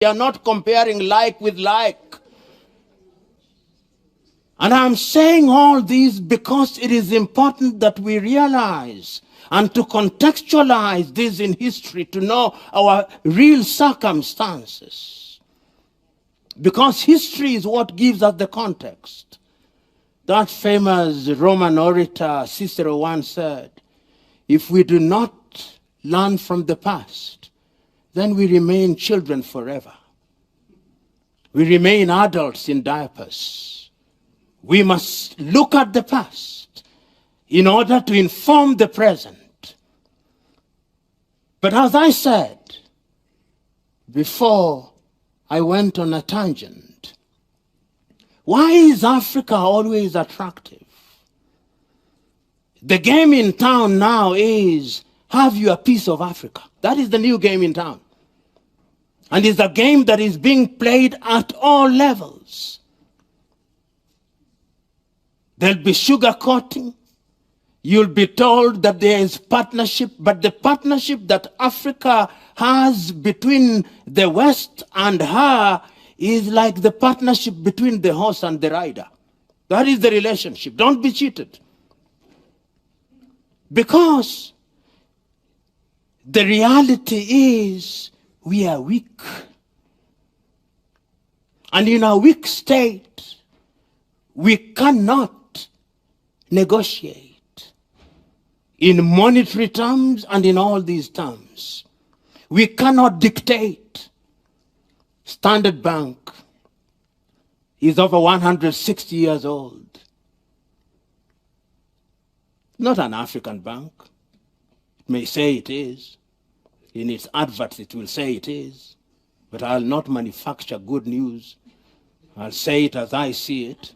We are not comparing like with like. And I'm saying all these because it is important that we realize and to contextualize this in history, to know our real circumstances. Because history is what gives us the context. That famous Roman orator Cicero once said, if we do not learn from the past, then we remain children forever. We remain adults in diapers. We must look at the past in order to inform the present. But as I said before I went on a tangent, why is Africa always attractive? The game in town now is, have you a piece of Africa? That is the new game in town. And it's a game that is being played at all levels. There'll be sugarcoating. You'll be told that there is partnership, but the partnership that Africa has between the West and her is like the partnership between the horse and the rider. That is the relationship. Don't be cheated. Because the reality is we are weak. And in a weak state, we cannot negotiate in monetary terms and in all these terms. We cannot dictate. Standard Bank is over 160 years old. Not an African bank. It may say it is. In its adverts, it will say it is. But I'll not manufacture good news. I'll say it as I see it.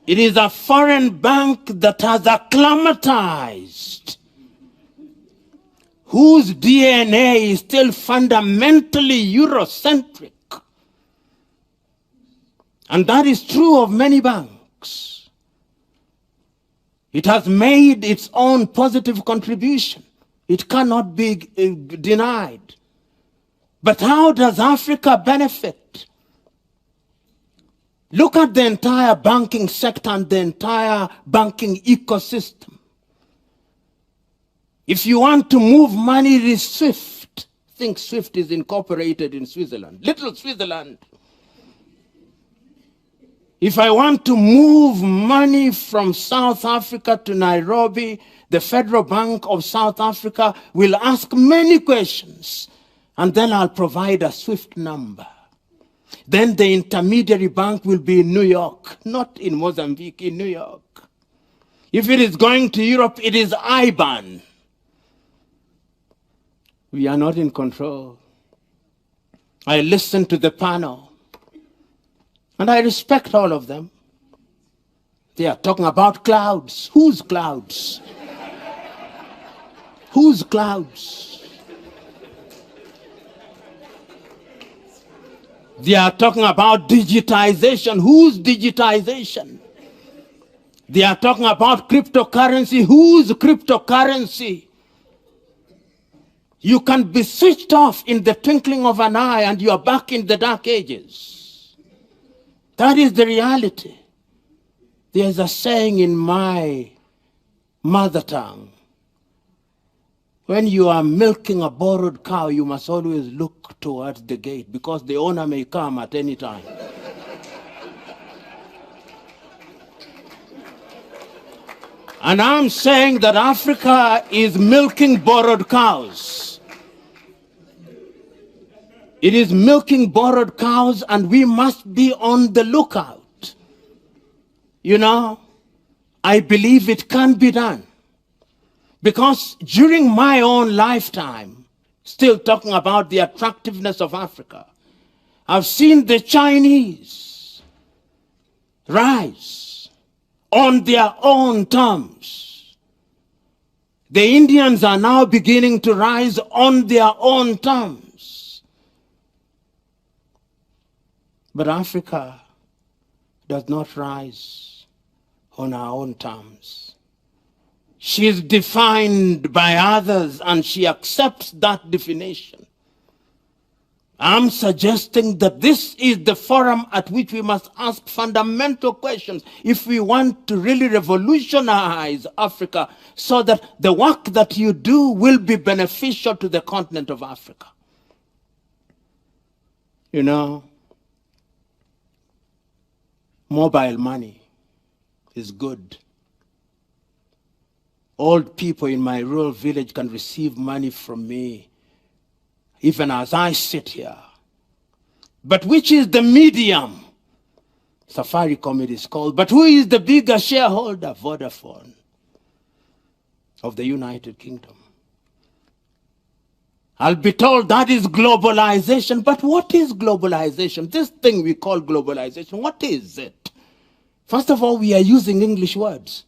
It is a foreign bank that has acclimatized, whose DNA is still fundamentally Eurocentric. And that is true of many banks. It has made its own positive contribution. It cannot be denied. But how does Africa benefit? Look at the entire banking sector and the entire banking ecosystem. If you want to move money, it is SWIFT. Think SWIFT is incorporated in Switzerland. Little Switzerland. If I want to move money from South Africa to Nairobi, the Federal Bank of South Africa will ask many questions, and then I'll provide a SWIFT number. Then the intermediary bank will be in New York, not in Mozambique, in New York. If it is going to Europe, it is IBAN. We are not in control. I listened to the panel, and I respect all of them. They are talking about clouds. Whose clouds? Whose clouds? They are talking about digitization. Whose digitization? They are talking about cryptocurrency. Whose cryptocurrency? You can be switched off in the twinkling of an eye and you are back in the dark ages. That is the reality. There's a saying in my mother tongue. When you are milking a borrowed cow, you must always look towards the gate because the owner may come at any time. And I'm saying that Africa is milking borrowed cows. It is milking borrowed cows, and we must be on the lookout. You know, I believe it can be done. Because during my own lifetime, still talking about the attractiveness of Africa, I've seen the Chinese rise on their own terms. The Indians are now beginning to rise on their own terms. But Africa does not rise on our own terms. She is defined by others, and she accepts that definition. I'm suggesting that this is the forum at which we must ask fundamental questions if we want to really revolutionize Africa so that the work that you do will be beneficial to the continent of Africa. You know, mobile money is good. Old people in my rural village can receive money from me even as I sit here. But which is the medium? Safaricom it is called. But who is the bigger shareholder? Vodafone of the United Kingdom. I'll be told that is globalization. But what is globalization? This thing we call globalization, what is it? First of all, we are using English words.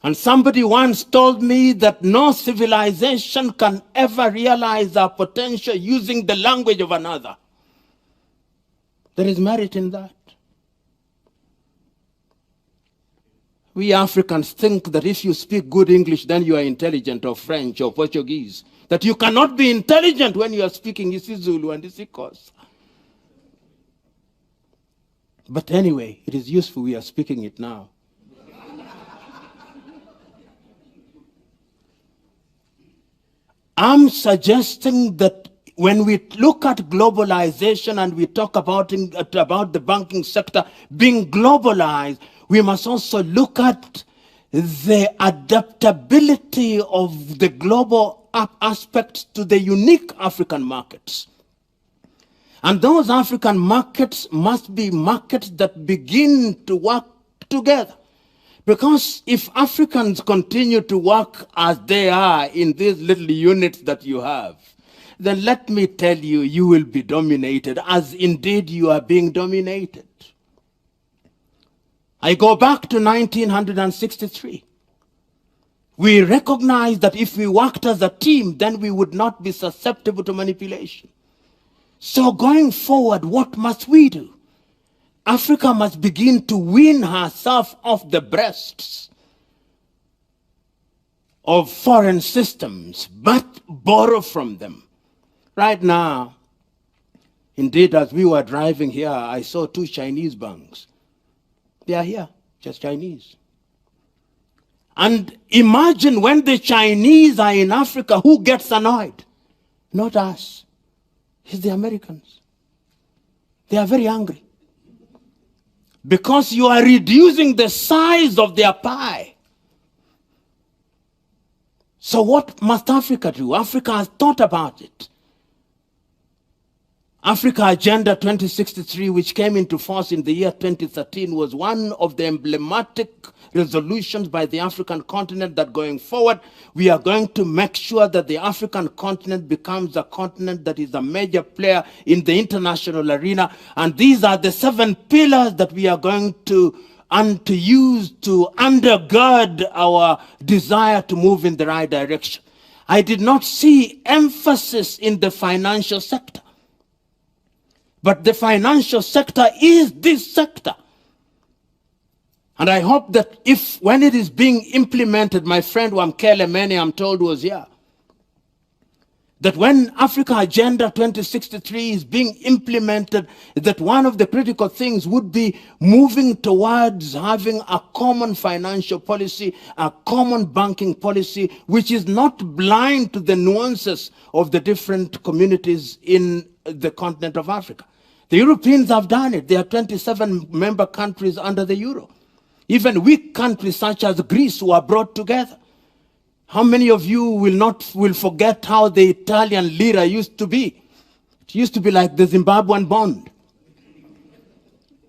And somebody once told me that no civilization can ever realize our potential using the language of another. There is merit in that. We Africans think that if you speak good English, then you are intelligent, or French, or Portuguese. That you cannot be intelligent when you are speaking isiZulu and isiXhosa. But anyway, it is useful we are speaking it now. I'm suggesting that when we look at globalization and we talk about the banking sector being globalized, we must also look at the adaptability of the global aspects to the unique African markets. And those African markets must be markets that begin to work together. Because if Africans continue to work as they are in these little units that you have, then let me tell you, you will be dominated, as indeed you are being dominated. I go back to 1963. We recognized that if we worked as a team, then we would not be susceptible to manipulation. So going forward, what must we do? Africa must begin to wean herself off the breasts of foreign systems, but borrow from them. Right now, indeed, as we were driving here, I saw 2 Chinese banks. They are here, just Chinese. And imagine when the Chinese are in Africa, who gets annoyed? Not us. It's the Americans. They are very angry. Because you are reducing the size of their pie. So what must Africa do? Africa has thought about it. Africa Agenda 2063, which came into force in the year 2013, was one of the emblematic resolutions by the African continent that going forward, we are going to make sure that the African continent becomes a continent that is a major player in the international arena. And these are the 7 pillars that we are going to use to undergird our desire to move in the right direction. I did not see emphasis in the financial sector. But the financial sector is this sector. And I hope that when it is being implemented, my friend Wamkele Mene, I'm told, was here, that when Africa Agenda 2063 is being implemented, that one of the critical things would be moving towards having a common financial policy, a common banking policy, which is not blind to the nuances of the different communities in the continent of Africa. The Europeans have done it. There are 27 member countries under the euro. Even weak countries such as Greece were brought together. How many of you will forget how the Italian lira used to be? It used to be like the Zimbabwean bond.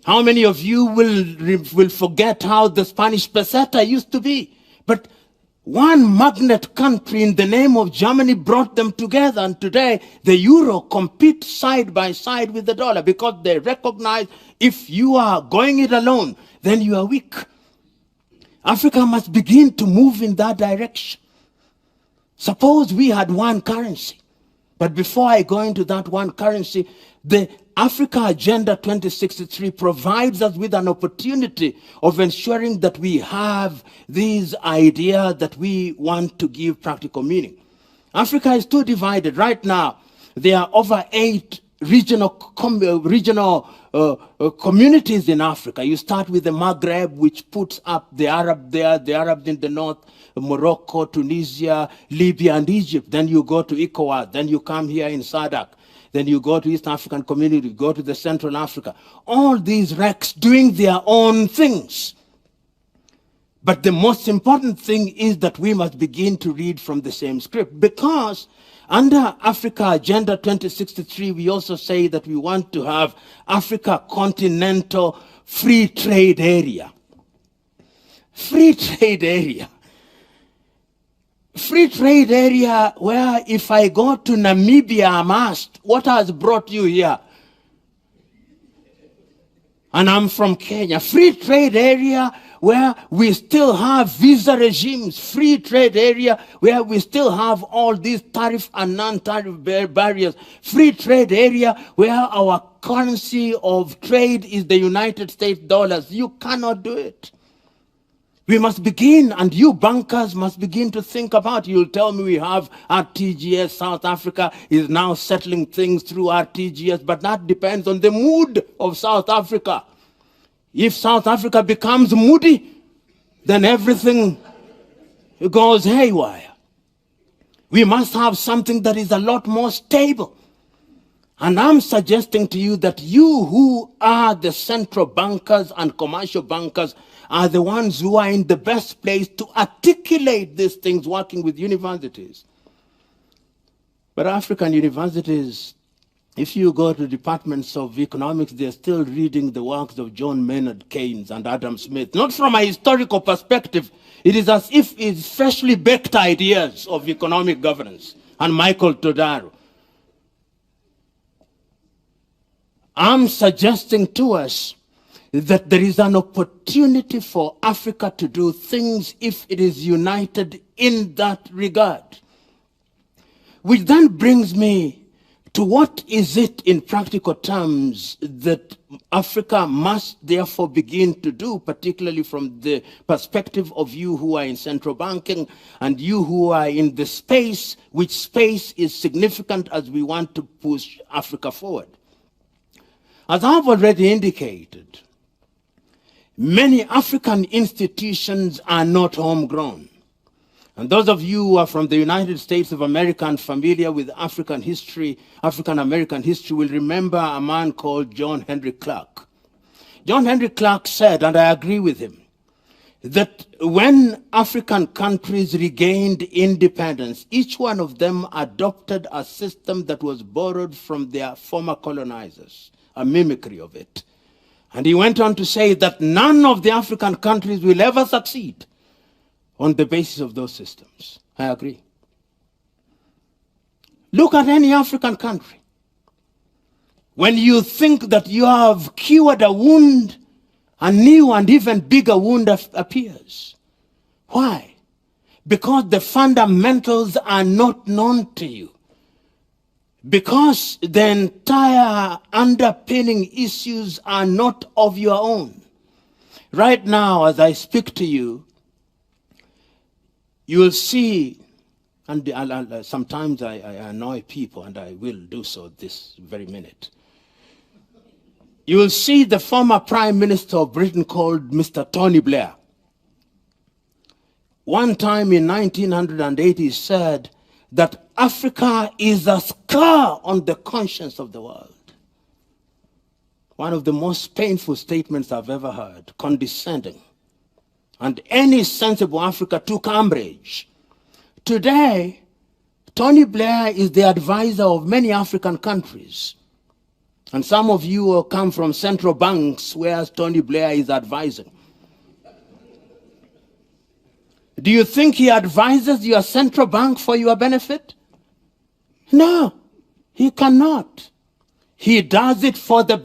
How many of you will forget how the Spanish peseta used to be? But one magnet country in the name of Germany brought them together, and today the euro competes side by side with the dollar because they recognize if you are going it alone, then you are weak. Africa must begin to move in that direction. Suppose we had one currency, but before I go into that one currency, the Africa Agenda 2063 provides us with an opportunity of ensuring that we have these ideas that we want to give practical meaning. Africa is too divided. Right now, there are over 8 regional communities in Africa. You start with the Maghreb, which puts up the Arab there, the Arab in the north, Morocco, Tunisia, Libya, and Egypt. Then you go to ECOWAS. Then you come here in SADC. Then you go to East African Community, go to the Central Africa. All these wrecks doing their own things. But the most important thing is that we must begin to read from the same script, because under Africa Agenda 2063, we also say that we want to have Africa Continental Free Trade Area. Free trade area. Free trade area where if I go to Namibia, I'm asked, what has brought you here? And I'm from Kenya. Free trade area where we still have visa regimes. Free trade area where we still have all these tariff and non-tariff barriers. Free trade area where our currency of trade is the United States dollars. You cannot do it. We must begin, and you bankers must begin to think about. You'll tell me we have RTGS. South Africa is now settling things through RTGS, but that depends on the mood of South Africa. If South Africa becomes moody, then everything goes haywire. We must have something that is a lot more stable. And I'm suggesting to you that you who are the central bankers and commercial bankers are the ones who are in the best place to articulate these things, working with universities. But African universities, if you go to departments of economics, they're still reading the works of John Maynard Keynes and Adam Smith. Not from a historical perspective. It is as if it's freshly baked ideas of economic governance. And Michael Todaro. I'm suggesting to us that there is an opportunity for Africa to do things if it is united in that regard. Which then brings me to what is it in practical terms that Africa must therefore begin to do, particularly from the perspective of you who are in central banking and you who are in the space, which space is significant as we want to push Africa forward. As I've already indicated, many African institutions are not homegrown. And those of you who are from the United States of America and familiar with African history, African American history, will remember a man called John Henry Clark. John Henry Clark said, and I agree with him, that when African countries regained independence, each one of them adopted a system that was borrowed from their former colonizers, a mimicry of it. And he went on to say that none of the African countries will ever succeed on the basis of those systems. I agree. Look at any African country. When you think that you have cured a wound, a new and even bigger wound appears. Why? Because the fundamentals are not known to you. Because the entire underpinning issues are not of your own. Right now, as I speak to you, you will see, and sometimes I annoy people, and I will do so this very minute. You will see the former Prime Minister of Britain called Mr. Tony Blair. One time in 1980, he said that Africa is a scar on the conscience of the world. One of the most painful statements I've ever heard, condescending. And any sensible Africa took umbrage. Today, Tony Blair is the advisor of many African countries. And some of you will come from central banks where Tony Blair is advising. Do you think he advises your central bank for your benefit? No, he cannot. He does it for the